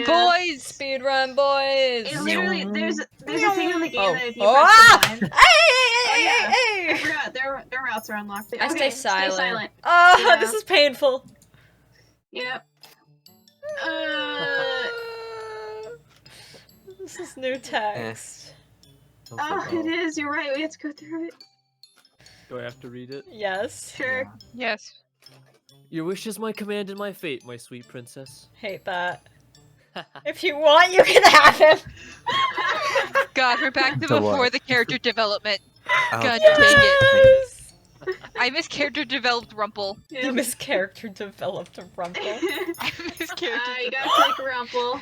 run, boys! Speed run, boys! It literally, there's a thing in the game that if you Oh, press the button, hey! I forgot, their routes are unlocked. I Okay, stay silent. Stay silent. Oh, Yeah. this is painful. Yep. This is new text. Oh, it is. You're right. We have to go through it. Do I have to read it? Yes. Sure. Yes. Your wish is my command and my fate, my sweet princess. Hate that. If you want, you can have him. God, we're back to The before what? the character development. Oh, God dang it. Yes! I miss character developed Rumple. You mischaracter developed a Rumple. I miss character You gotta click Rumple.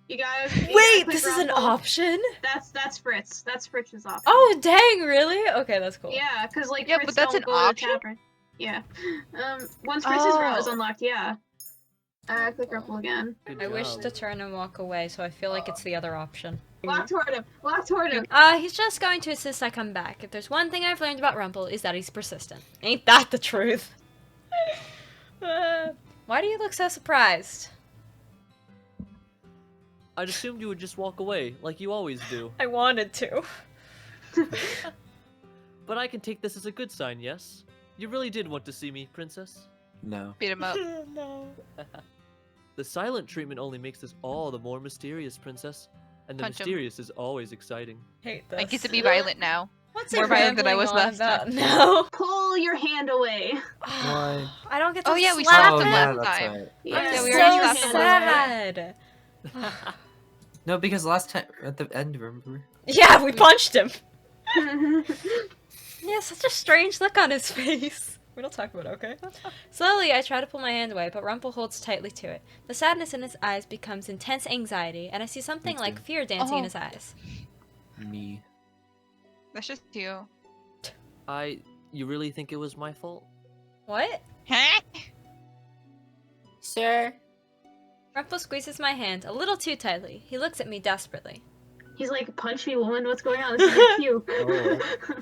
You gotta Wait, click this is an Rumple. option? That's Fritz. That's Fritz's option. Oh, dang, really? Okay, that's cool. Yeah, because like Yeah, Fritz but that's don't an go to the option? tavern. Yeah. Once Fritz's route is Oh. unlocked, yeah. Click Rumple again. Good I wish job. to turn and walk away, so I feel like it's the other option. Walk toward him. Walk toward him. He's just going to insist I come back. If there's one thing I've learned about Rumple, is that he's persistent. Ain't that the truth? Why do you look so surprised? I'd assumed you would just walk away, like you always do. I wanted to. But I can take this as a good sign, yes? You really did want to see me, princess? No. Beat him up. No. The silent treatment only makes this all the more mysterious, princess. And the Punch him. mysterious is always exciting. Hate this. I get to be violent now. What's more it violent than I rambling was on last about? time. No. Pull your hand away. Why? I don't get to Oh, yeah, we slap slapped him him. last that's time. right. Yeah, I'm we so already slapped him sad. No, because last time at the end, remember? Yeah, we punched him. Yeah, such a strange look on his face. We don't talk about it, okay? Slowly, I try to pull my hand away, but Rumple holds tightly to it. The sadness in his eyes becomes intense anxiety, and I see something Me like too. fear dancing in Oh. his eyes. Me. That's just you. You really think it was my fault? What? Huh? Sure. Rumple squeezes my hand a little too tightly. He looks at me desperately. He's like, punch me, woman. What's going on? This is your cue. Oh.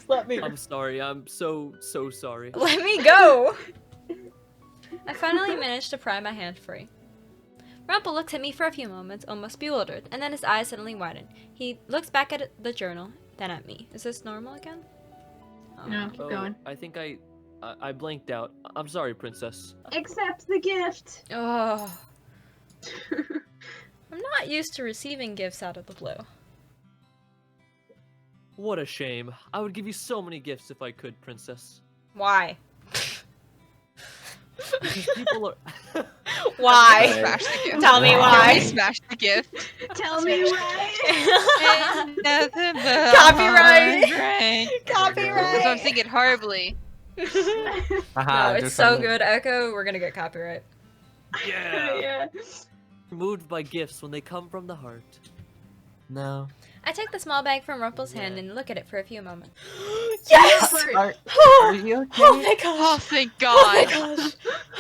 Let me. I'm sorry, I'm so sorry. Let me go! I finally managed to pry my hand free. Rumple looks at me for a few moments, almost bewildered, and then his eyes suddenly widen. He looks back at the journal, then at me. Is this normal again? Oh. No, keep going. I think I blanked out. I'm sorry, princess. Accept the gift. Oh. I'm not used to receiving gifts out of the blue. What a shame. I would give you so many gifts if I could, princess. Why? Because people are... Why? Smash the gift. Tell me I why. smash the gift. Tell me why. And nothing but Copyright. heartbreak. So I'm Copyright! singing horribly. Haha, No, it's just so something- good, Echo. We're gonna get copyright. Yeah. moved by gifts when they come from the heart. No. I take the small bag from Rumple's hand and look at it for a few moments. Yes! Are Oh, you okay? oh my Oh, gosh! thank Oh my God. gosh!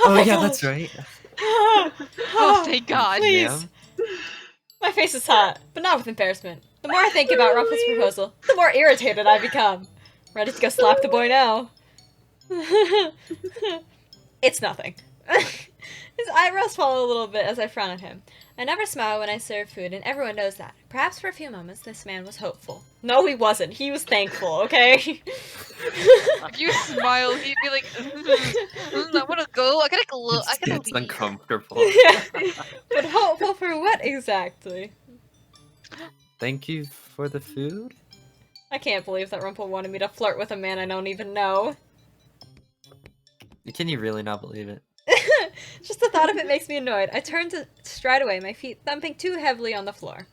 Oh, my yeah, gosh. that's right. Oh, thank God. Please. Ma'am? My face is hot, but not with embarrassment. The more I think about Rumple's proposal, the more irritated I become. Ready to go slap the boy now. It's nothing. His eyebrows fall a little bit as I frown at him. I never smile when I serve food, and everyone knows that. Perhaps for a few moments, this man was hopeful. No, he wasn't. He was thankful, okay? If you smile, he'd be like, I wanna go. I gotta go. I gotta It's leave. uncomfortable. But hopeful for what exactly? Thank you for the food? I can't believe that Rumple wanted me to flirt with a man I don't even know. Can you really not believe it? Just the thought of it makes me annoyed. I turn to stride away, my feet thumping too heavily on the floor.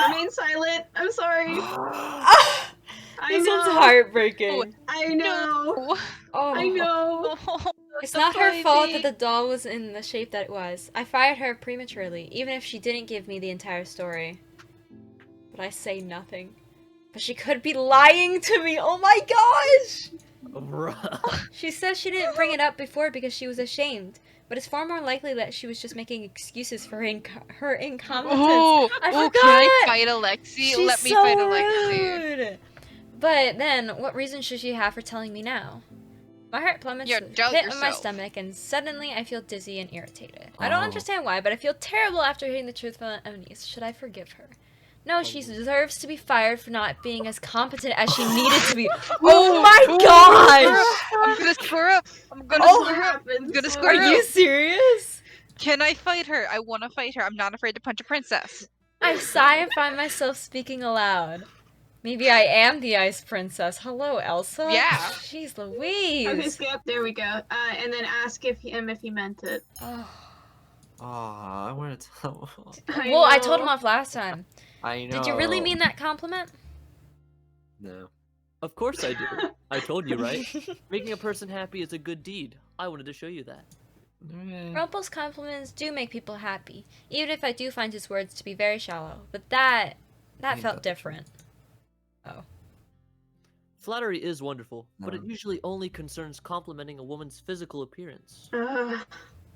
Remain silent. I'm sorry. Ah, I this one's know. heartbreaking. I know. Oh. I know. It's not her fault that the doll was in the shape that it was. I fired her prematurely, even if she didn't give me the entire story. But I say nothing. But she could be lying to me. Oh my gosh! She says she didn't bring it up before because she was ashamed. But it's far more likely that she was just making excuses for her incompetence. Oh, I can forgot! I fight Alexi? She's Let me so fight Alexi. rude. But then, what reason should she have for telling me now? My heart plummets Yeah, to the doubt pit of my yourself. stomach, and suddenly I feel dizzy and irritated. I don't Oh. understand why, but I feel terrible after hearing the truth from Eunice. Should I forgive her? No, she Probably. deserves to be fired for not being as competent as she needed to be. Oh my gosh! I'm gonna square up. I'm gonna Oh, square up. happens. I'm gonna Are square you up. serious? Can I fight her? I want to fight her. I'm not afraid to punch a princess. I sigh and find myself speaking aloud. Maybe I am the Ice Princess. Hello, Elsa. Yeah. Jeez Okay, Louise. Skip, there we go. And then ask if he meant it. Oh. Aw, I want to tell. Well, I told him know. off last time. I know. Did you really mean that compliment? No. Of course I do. I told you, right? Making a person happy is a good deed. I wanted to show you that. Rumple's compliments do make people happy, even if I do find his words to be very shallow. But that Ain't felt that the different. Oh. Flattery is wonderful, but it No. usually only concerns complimenting a woman's physical appearance.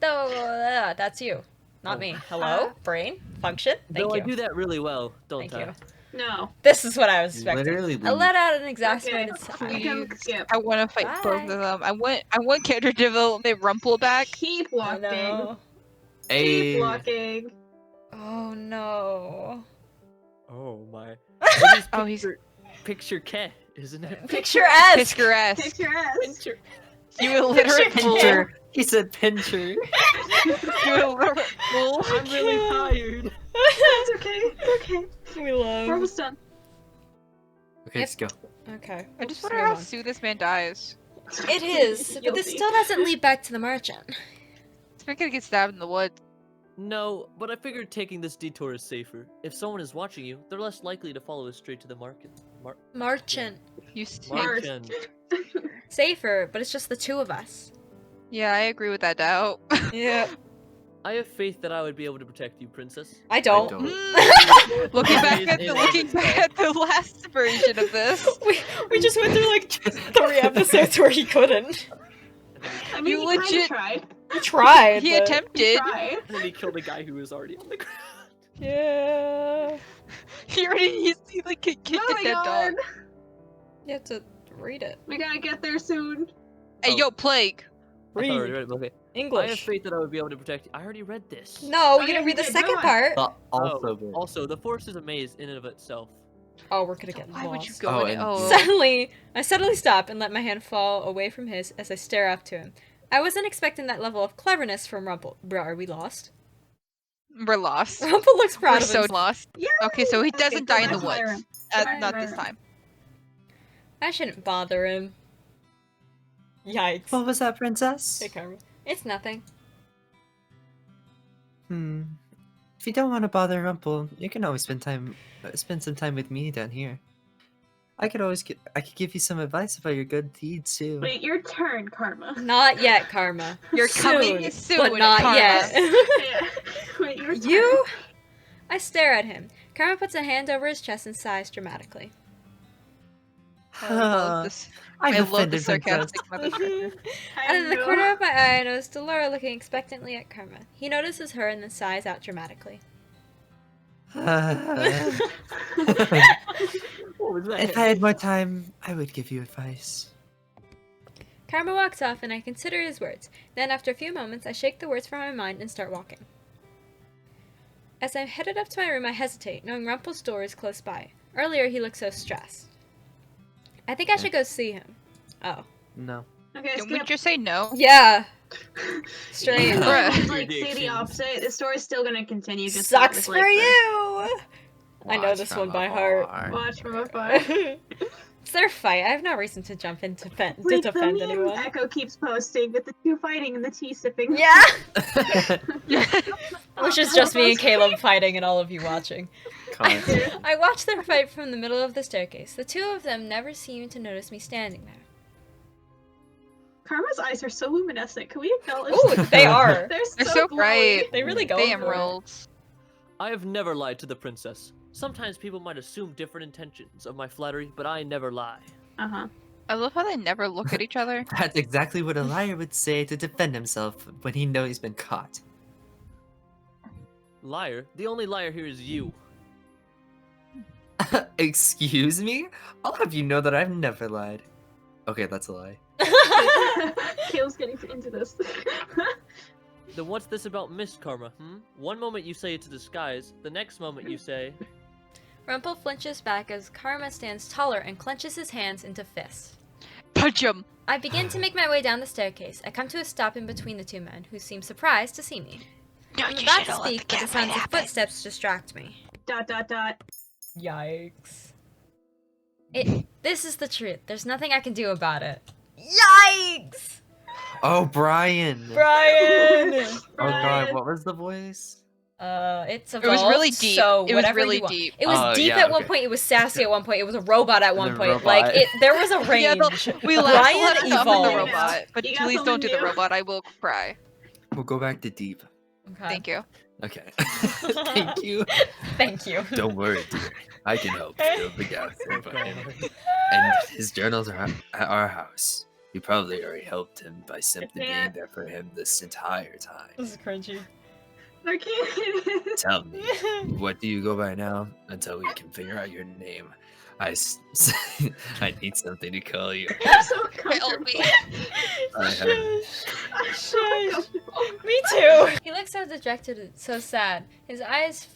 Though, that's you. Not Oh. me. Hello? Brain? Function? Thank Though you. I do that really well, don't Thank I? you. No. This is what I was expecting. Literally, I let out an exasperated Okay, sigh. come Skip. I want to fight both Bye. of them. I want character development Rumple back. Keep I walking. know. Keep Hey. walking. Oh no. Oh my. It is Oh, he's picture K, isn't it? Picturesque. picturesque. Kick your ass. Picture. You illiterate fool. Pincher. He said pincher. You illiterate fool. I'm really tired. It's okay. It's okay. We We're love. almost done. Okay, let's go. Okay. I just we'll wonder how move on. soon this man dies. It is, but You'll this see. still doesn't lead back to the merchant. This man gonna get stabbed in the woods. No, but I figured taking this detour is safer. If someone is watching you, they're less likely to follow us straight to the market. Merchant. You see? Mark. Marchand. Safer, but it's just the two of us. Yeah, I agree with that doubt. Yeah. I have faith that I would be able to protect you, princess. I don't. Mm. looking back It at is the last version of this. we just went through like 3 episodes where he couldn't. I mean, You he kind of legit- tried. He tried. He but- He attempted. tried. And then he killed a guy who was already on the ground. Yeah. He already he like kicked Oh a my dead dog. god. You have to read it. We gotta get there soon. Hey, yo, Plague. I thought I already Read. read it, okay. I have English. faith that I would be able to protect you. I already read this. No, Oh, you yeah, didn't read the you did. second Go on. part. But also good. Also, the forest is a maze in and of itself. Oh, we're gonna get Why would you lost. go Oh, in it? and Oh. Suddenly, I suddenly stop and let my hand fall away from his as I stare up to him. I wasn't expecting that level of cleverness from Rumple. Bro, are we lost? We're lost. Rumple looks proud We're of so himself. lost. Yeah. Okay, so he doesn't die in the That's my woods. room. Right, Not right, this right. time. I shouldn't bother him. Yikes. What was that, princess? Hey, Karma. It's nothing. If you don't want to bother Rumple, you can always spend some time with me down here. I could give you some advice about your good deeds too. Wait, your turn, Karma. Not yet, Karma. You're coming Soon, soon, but not Karma. yet. Yeah. Wait, your turn. You? I stare at him. Karma puts a hand over his chest and sighs dramatically. I love this. I'm I love the offended, sarcastic motherfucker. Out of the know. corner of my eye, I notice Delora looking expectantly at Karma. He notices her and then sighs out dramatically. princess. What was that? If I had more time, I would give you advice. Karma walks off and I consider his words. Then, after a few moments, I shake the words from my mind and start walking. As I'm headed up to my room, I hesitate, knowing Rumple's door is close by. Earlier, he looked so stressed. I think I should go see him. Oh. No. Okay, Didn't we Skip. just say no? Yeah. Strange. You Bruh. could, like, say the Predictions. opposite. The story's still gonna continue. Just Sucks with, for like, the- you! I know Watch this from one by heart. afar. Watch from afar. It's their fight. I have no reason to jump in to defend The meme anyone. Echo keeps posting with the two fighting and the tea sipping. Yeah! Which is just me and Caleb fighting and all of you watching. Content. I watch their fight from the middle of the staircase. The two of them never seem to notice me standing there. Karma's eyes are so luminescent. Can we acknowledge Ooh, that? they are. They're They're so glowing. bright. They really go They for it. emeralds. I have never lied to the princess. Sometimes people might assume different intentions of my flattery, but I never lie. Uh-huh. I love how they never look at each other. That's exactly what a liar would say to defend himself when he knows he's been caught. Liar? The only liar here is you. Excuse me? I'll have you know that I've never lied. Okay, that's a lie. Caleb's getting into this. Then what's this about Miss Karma, hmm? One moment you say it's a disguise, the next moment you say... Rumple flinches back as Karma stands taller and clenches his hands into fists. Punch him. I begin to make my way down the staircase. I come to a stop in between the two men, who seem surprised to see me. No, I'm you about to should've let speak, but the sounds of footsteps distract me. ... Yikes. This is the truth. There's nothing I can do about it. Yikes! Oh, Brian! Brian! Oh god, what was the voice? It's It was evolved, really deep. so It was whatever really you want. deep. It was Oh, deep yeah, at one okay. point, it was sassy at one point, it was a robot at one The point. robot. Like, there was a range. Yeah, we laughed a Brian lot of stuff in the evolved. robot, but You got please don't do the something new? robot. I will cry. We'll go back to deep. Okay. Thank you. Okay. Thank you. Thank you. Don't worry, dear. I can help fill the gaps Oh, for him. God. And his journals are at our house. You probably already helped him by simply being can't. there for him this entire time. This is cringy. I can't. Tell me, what do you go by now until we can figure out your name? I need something to call you. I'm so Help comfortable. me. I have- I'm so comfortable. Me too. He looks so dejected and so sad. His eyes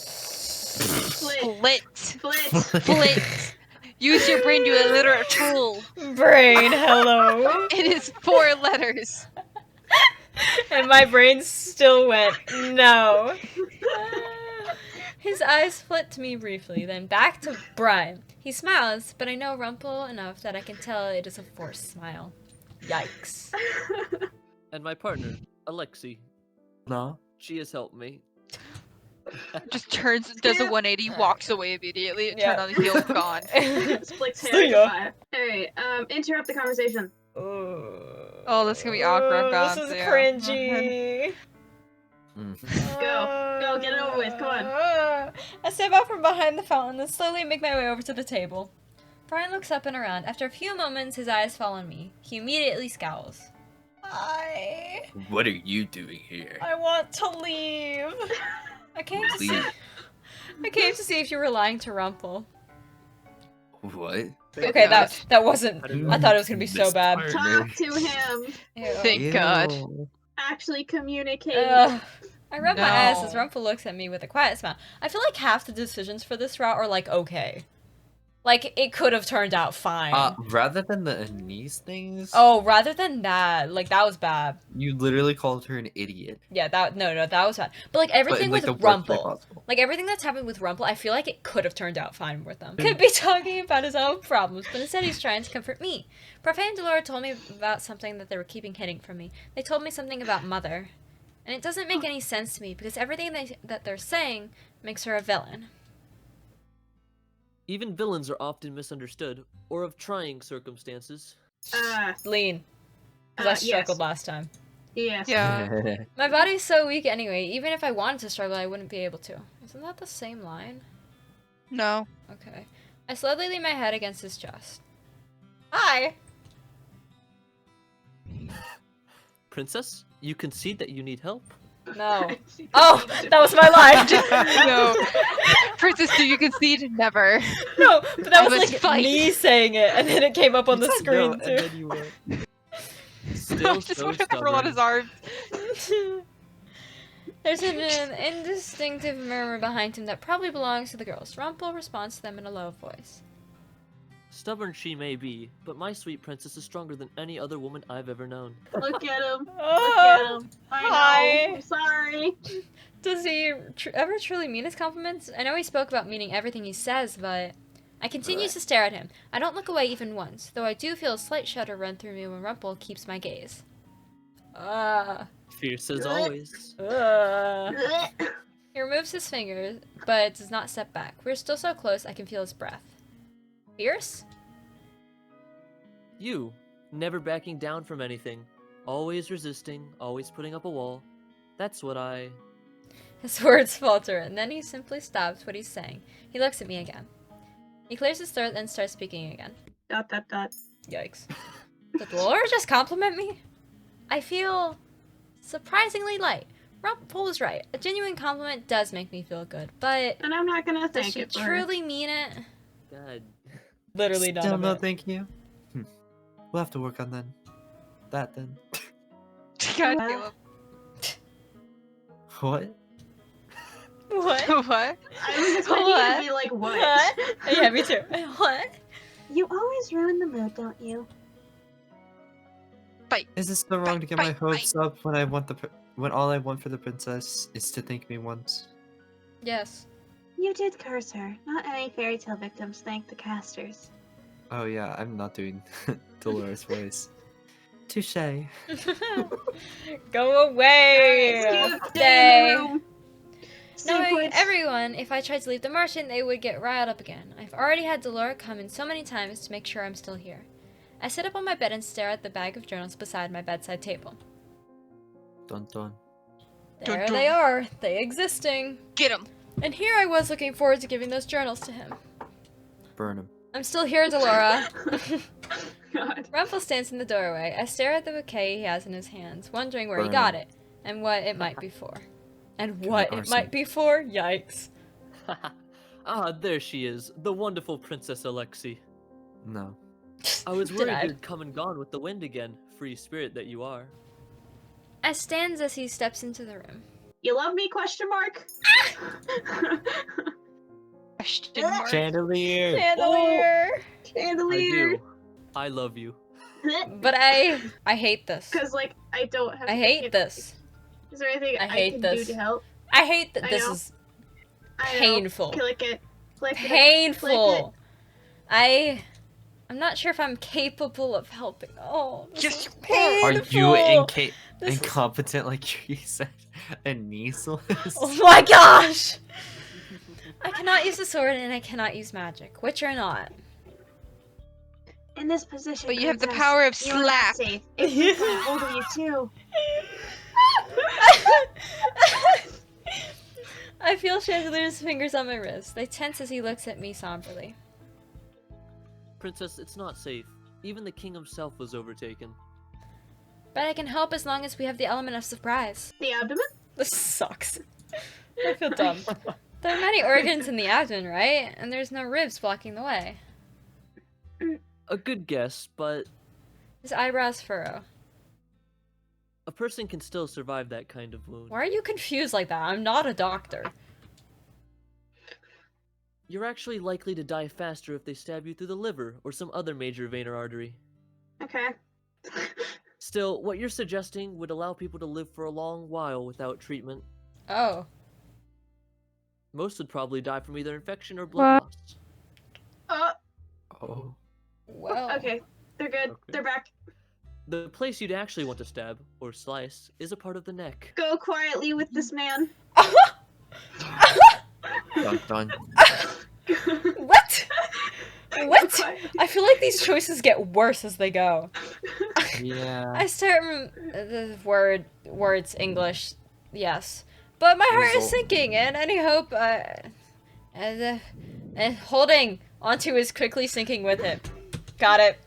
Split. Flit. Split. Flit. Use your brain to illiterate tool. brain, hello. It is 4 letters. And my brain still went, no. His eyes flit to me briefly, then back to Brian. He smiles, but I know Rumple enough that I can tell it is a forced smile. Yikes. And my partner, Alexi. No? She has helped me. Just turns, does a 180, walks away immediately. Yeah. Turn on the heel, gone. Splits See hair. ya. Goodbye. Alright, interrupt the conversation. Oh, this is gonna be awkward. This is yeah. cringy. Go, get it over with, come on. I step out from behind the fountain and slowly make my way over to the table. Brian looks up and around. After a few moments, his eyes fall on me. He immediately scowls. What are you doing here? I want to leave. I came to see. Leave. I came to see if you were lying to Rumple. What? Okay, that wasn't. I didn't I thought it was gonna be so This bad. partner. Talk to him. Ew. Thank God. Ew. Actually communicate. Ugh. I rub my eyes as No. Rumple looks at me with a quiet smile. I feel like half the decisions for this route are like okay. Like it could have turned out fine. Rather than the Anise things, Oh, rather than that, like that was bad. you literally called her an idiot. Yeah, that that was bad. But like everything But in, like, with the worst way Rumple, possible. like everything that's happened with Rumple, I feel like it could have turned out fine with them. Could be talking about his own problems, but instead he's trying to comfort me. Prophet and Delora told me about something that they were keeping hidden from me. They told me something about Mother, and it doesn't make any sense to me because everything that they're saying makes her a villain. Even villains are often misunderstood, or of trying circumstances. Lean, because I Yes. struggled last time. Yes. Yeah. My body's so weak anyway. Even if I wanted to struggle, I wouldn't be able to. Isn't that the same line? No. Okay. I slowly lean my head against his chest. Hi. Princess, you concede that you need help? No. Oh, that was my line. No. Princess, do you concede? Never. No, but that I was must like fight. me saying it, and then it came up on the You said screen no, too. and then you went. Still Just so want to roll on his arms. There's an indistinctive murmur behind him that probably belongs to the girls. Rumple responds to them in a low voice. Stubborn she may be, but my sweet princess is stronger than any other woman I've ever known. Look at him. Look Oh, at him. I know. hi. I'm sorry. does he ever truly mean his compliments? I know he spoke about meaning everything he says, but I continue to stare at him. I don't look away even once, though I do feel a slight shudder run through me when Rumple keeps my gaze. Fierce as always. He removes his fingers, but does not step back. We're still so close, I can feel his breath. Fierce? You, never backing down from anything. Always resisting, always putting up a wall. That's what I... His words falter, and then he simply stops what he's saying. He looks at me again. He clears his throat and starts speaking again. ... Yikes. Did Delora just compliment me? I feel surprisingly light. Rumple was right. A genuine compliment does make me feel good, but And I'm not gonna does thank she it for her. truly mean it? God. Literally none Still of no it. thank you? We'll have to work on that then. God, Well. Caleb. What? What? What? I was expecting you to What? be like, what? What? Yeah, me too. What? You always ruin the mood, don't you? Fight. Is it still wrong to get my hopes up when I want when all I want for the princess is to thank me once? Yes. You did curse her. Not any fairy tale victims thank the casters. Oh yeah, I'm not doing Dolores' voice. Touche. Go away! Alright, stay Stay. in the room. Stay Knowing put. everyone, if I tried to leave the martian, they would get riled up again. I've already had Delora come in so many times to make sure I'm still here. I sit up on my bed and stare at the bag of journals beside my bedside table. Dun dun. There Dun, dun. they are, they existing. Get him. And here I was looking forward to giving those journals to him. Burn him. I'm still here, Delora. God. Rumpel stands in the doorway. I stare at the bouquet he has in his hands, wondering where he Burn got him. it, and what it might be for. And Commit what it arson. might be for? Yikes. Ah, there she is, the wonderful Princess Alexi. No. I was Denied. worried you'd come and gone with the wind again, free spirit that you are. I stands as he steps into the room. You love me? Question mark. Question mark. Chandelier. Chandelier! I Chandelier. do. I love you. But I hate this. Because like I don't have. I hate this. Is there anything I I hate can this. do to help? I hate that I this know. is I know. painful. Click it. Click it. Painful. I'm not sure if I'm capable of helping. Oh, this Yes, is you Are painful. you This is- incompetent like you said? A Niceless? Oh my gosh! I cannot use the sword and I cannot use magic. Which are not. In this position, But you have the princess, power of you are not slap. safe. It can grab hold of you too. I feel Chandelier's fingers on my wrist. They tense as he looks at me somberly. Princess, it's not safe. Even the king himself was overtaken. But I can help as long as we have the element of surprise. The abdomen? This sucks. I feel dumb. There are many organs in the abdomen, right? And there's no ribs blocking the way. A good guess, but His eyebrows furrow. a person can still survive that kind of wound. Why are you confused like that? I'm not a doctor. You're actually likely to die faster if they stab you through the liver or some other major vein or artery. Okay. Still, what you're suggesting would allow people to live for a long while without treatment. Oh. Most would probably die from either infection or blood loss. Oh. Well. Okay. They're good. Okay. They're back. The place you'd actually want to stab, or slice, is a part of the neck. Go quietly with this man. Dun dun. What? Go What? quietly. I feel like these choices get worse as they go. Yeah. I start the words English, yes, but my heart is Result. sinking, and any hope and holding onto is quickly sinking with it. Got it.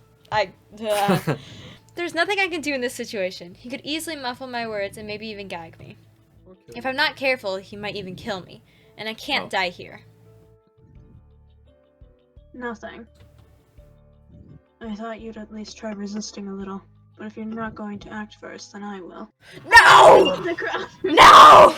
There's nothing I can do in this situation. He could easily muffle my words and maybe even gag me. Okay. If I'm not careful, he might even kill me, and I can't Oh. die here. Nothing. I thought you'd at least try resisting a little. But if you're not going to act first, then I will. No! The crowd. No!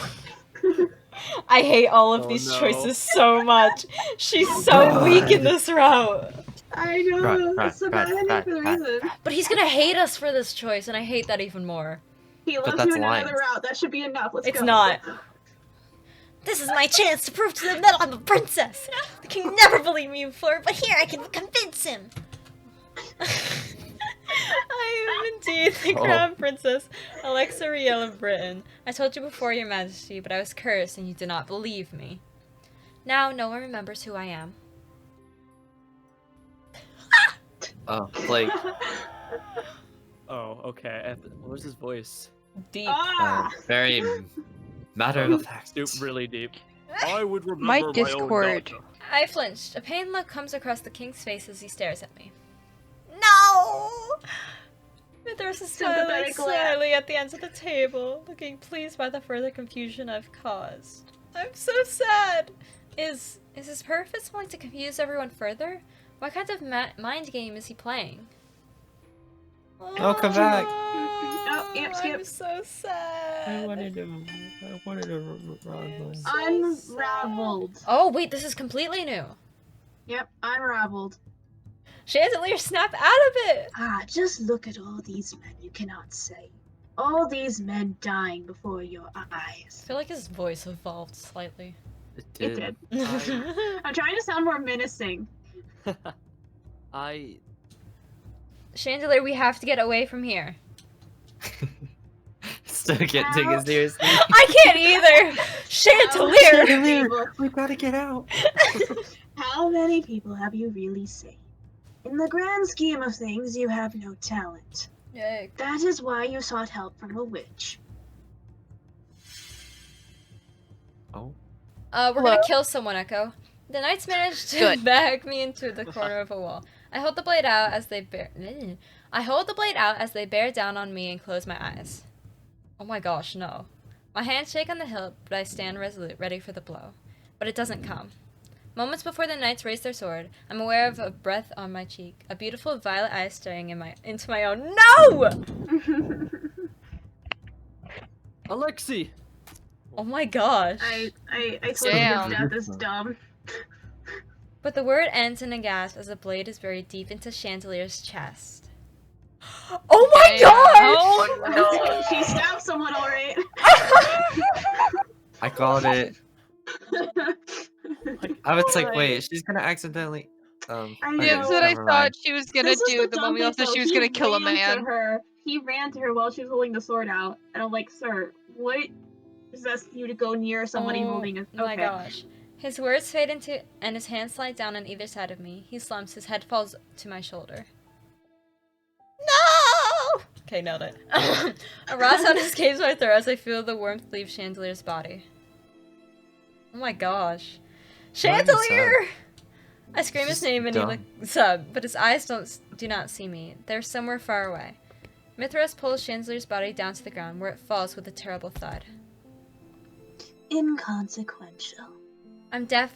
I hate all of Oh, these no. choices so much. She's so weak in this route. I know. Right, It's a right, bad ending right, for the right. reason. But he's gonna hate us for this choice, and I hate that even more. He loves that's you in lying. another route. That should be enough. Let's It's go. not. This is my chance to prove to them that I'm a princess. The king never believed me before, but here I can convince him. I am indeed the Oh. crown princess, Alexa Riel of Britain. I told you before, your majesty, but I was cursed and you did not believe me. Now no one remembers who I am. Oh, like Oh, okay. What was his voice? Deep. Ah! very matter of fact. Stoop really deep. I would remember My own Discord. daughter. I flinched. A pained look comes across the king's face as he stares at me. No! Mithras is smiling Sympathetic laugh. slyly at the ends of the table, looking pleased by the further confusion I've caused. I'm so sad! Is his purpose only to confuse everyone further? What kind of mind game is he playing? Oh, come back. Oh, yep, skip. I'm so sad. I wanted to run. Unraveled. Oh, wait, this is completely new. Yep, unraveled. Chandelier, snap out of it! Ah, just look at all these men you cannot say. All these men dying before your I eyes. feel like his voice evolved slightly. It did. I'm trying to sound more menacing. I Chandelier, we have to get away from here. Still can't take it seriously. I can't either! Chandelier! People, We gotta get out. how many people have you really seen? In the grand scheme of things, you have no talent. Yay. That is why you sought help from a witch. Oh. We're gonna kill someone, Echo. The knights managed to Good. back me into the corner of a wall. I hold the blade out as they bear down on me and close my eyes. Oh my gosh, no. My hands shake on the hilt, but I stand resolute, ready for the blow. But it doesn't come. Moments before the knights raise their sword, I'm aware of a breath on my cheek, a beautiful violet eye staring into my own. No! Alexi. Oh my gosh. I told Damn. you death is dumb. But the word ends in a gasp as the blade is buried deep into Chandelier's chest. Oh my gosh! Oh no! She stabbed someone, alright. I called it. I was like, wait, she's gonna accidentally. I Yeah, know. that's what I never thought mind. she was gonna This is do. the The dumb moment thing, also though. she was He gonna kill a ran man. to her. He ran to her while she was holding the sword out, and I'm like, sir, what possessed you to go near somebody holding a? Oh my gosh. His words fade into, and his hands slide down on either side of me. He slumps, his head falls to my shoulder. No! Okay, nailed it. A raw sound escapes my throat as I feel the warmth leave Chandelier's body. Oh my gosh. Chandelier! I scream his Just name and he dumb. looks up, but his eyes do not see me. They're somewhere far away. Mithras pulls Chandelier's body down to the ground, where it falls with a terrible thud. Inconsequential. I'm deaf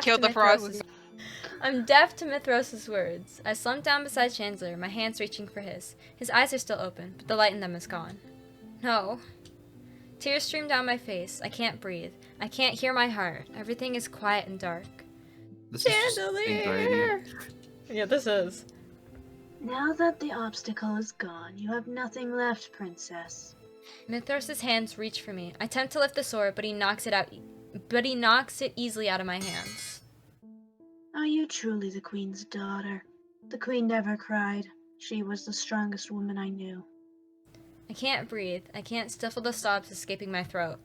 Kill to the frog. I'm deaf to Mithros' words. I slump down beside Chandelier, my hands reaching for his. His eyes are still open, but the light in them is gone. No. Tears stream down my face. I can't breathe. I can't hear my heart. Everything is quiet and dark. This is just anxiety. Yeah, this is. Now that the obstacle is gone, you have nothing left, princess. Mithros' hands reach for me. I attempt to lift the sword, but he knocks it easily out of my hands. Are you truly the queen's daughter? The queen never cried. She was the strongest woman I knew. I can't breathe. I can't stifle the sobs escaping my throat.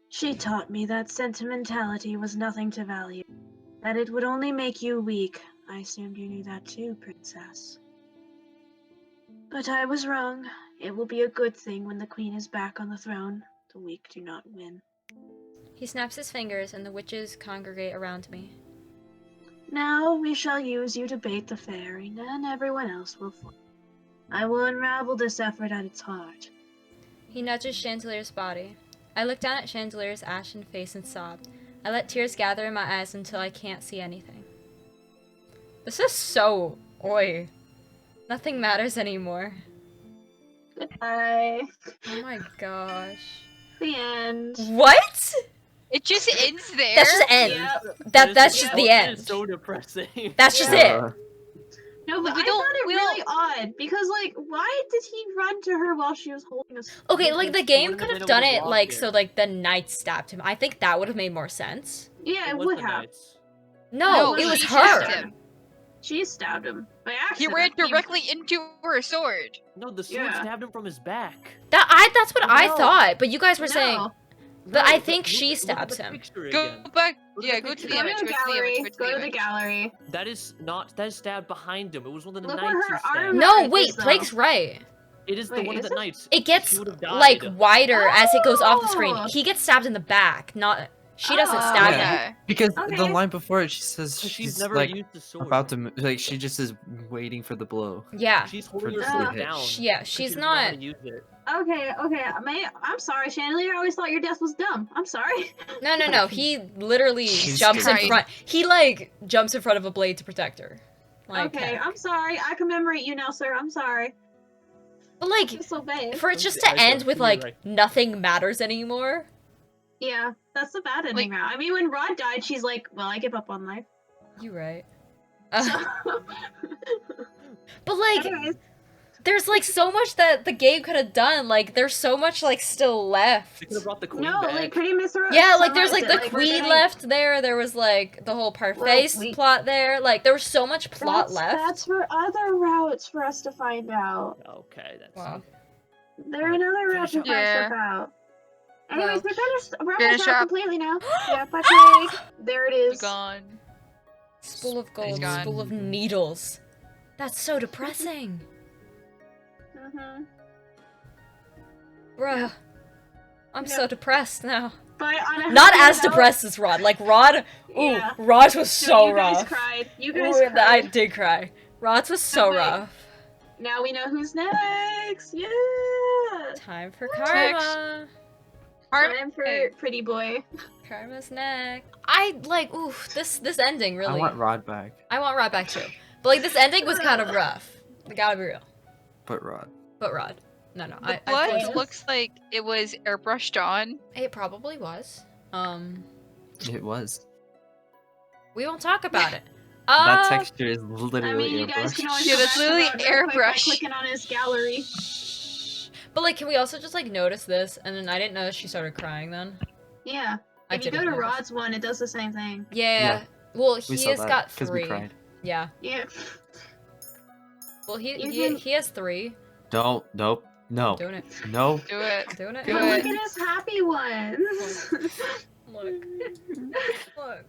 She taught me that sentimentality was nothing to value. That it would only make you weak. I assumed you knew that too, princess. But I was wrong. It will be a good thing when the queen is back on the throne. The weak do not win. He snaps his fingers and the witches congregate around me. Now we shall use you to bait the fairy, and everyone else will follow. I will unravel this effort at its heart. He nudges Chandelier's body. I look down at Chandelier's ashen face and sob. I let tears gather in my eyes until I can't see anything. This is so... Oi. Nothing matters anymore. Goodbye. Oh my gosh. The end. What? It just ends there. That's just end. Yep. That's just the That end. is so depressing. That's just Uh, it. No, but We I don't- thought it we really odd because, like, why did he run to her while she was holding a? Okay, like the Because game wouldn't could have have been done able to it block like it. so like the knight stabbed him. I think that would have made more sense. Yeah, it was would the have. Knights. No, No, it was she her. stabbed him. She stabbed him by He accident. ran directly into her sword. No, the sword Yeah. stabbed him from his back. That's what I No. thought, but you guys were saying. No. But I No, think look- she look at stabs the him. picture Go again. back. Look at Yeah, the go to picture. the Go image. to Go the to the gallery. image. Go to the gallery. That is not. That is stabbed behind him. It was one of the Look where knights her who stabbed. arm- No, Right, wait, is, though. Blake's right. It is the Wait, one of is the it? knights. It gets She would have died. like wider as it goes off the screen. Oh. He gets stabbed in the back, not she doesn't Oh. stab him. Yeah. Because the Okay. line before it, she says Because she's never like used the sword. about to like she just is waiting for the blow. Yeah. She's holding for her the sword hit. down. Yeah, 'cause she's she doesn't know how not- to use it. Okay, I'm sorry, Chandelier. I always thought your death was dumb. I'm sorry. No. He literally He's jumps in crying. front. He like jumps in front of a blade to protect her. Like, Okay, heck. I'm sorry. I commemorate you now, sir. I'm sorry. But like, It's so bad. for it just Okay, to I end thought with you were like right. nothing matters anymore. Yeah, that's the bad ending route. I mean, when Rod died, she's like, "Well, I give up on life." You right. So, But like, anyways, there's like so much that the game could have done. Like, there's so much like still left. They could have brought the queen no, back. like pretty Miss Rose. Yeah, like there's like summarized the it, we're queen getting- left there. There was like the whole Parface we- plot there. Like there was so much plot left. That's for other routes for us to find out. Okay, that's Wow. There are another routes to Finish find up. stuff out. Anyways, Well. we finished Finish Rumple's out up. completely now. Yeah, Patrick. There it is. Gone. Spool of gold, gone. spool of needles. That's so depressing. Mm-hmm. Bruh. I'm so depressed now. But on a Not happier as note- depressed as Rod. Like Rod, Yeah. Rod was so you guys rough. cried. You Ooh, guys I cried. did cry. Rod's was so wait. rough. Now we know who's next. Yeah. Time for Next. karma. Time for Pretty Boy. Karma's next. I like, this ending really. I want Rod back, I want Rod back too. But like this ending was kind of rough. I gotta be real. but Rod. But Rod. No. The I blood think looks like it was airbrushed on. it probably was. It was. We won't talk about it. That texture is literally I mean, you guys can always Yeah, go that's back to literally Rod real quick by airbrush. clicking on his gallery. But like, can we also just like notice this? And then I didn't know she started crying then. Yeah. I If you go didn't to notice. Rod's one, it does the same thing. Yeah. Yeah. Well, We he saw has that got because we 3. cried. Yeah. Yeah. Well, he Even- he has 3. Nope. No. I'm doing it. No. Do it. I'm doing it. Do But it. look at his happy ones. Look. Look.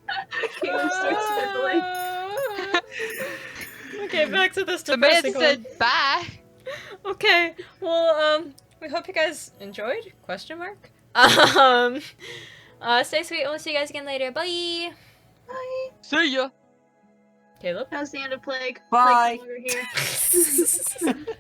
Caleb starts sniffling. Okay, back to this The man depressing said bye. one. Okay, well, we hope you guys enjoyed? Question mark. Stay sweet. We'll see you guys again later. Bye. Bye. See ya. Caleb. That was the end of Plague. Bye. Plague's no longer here.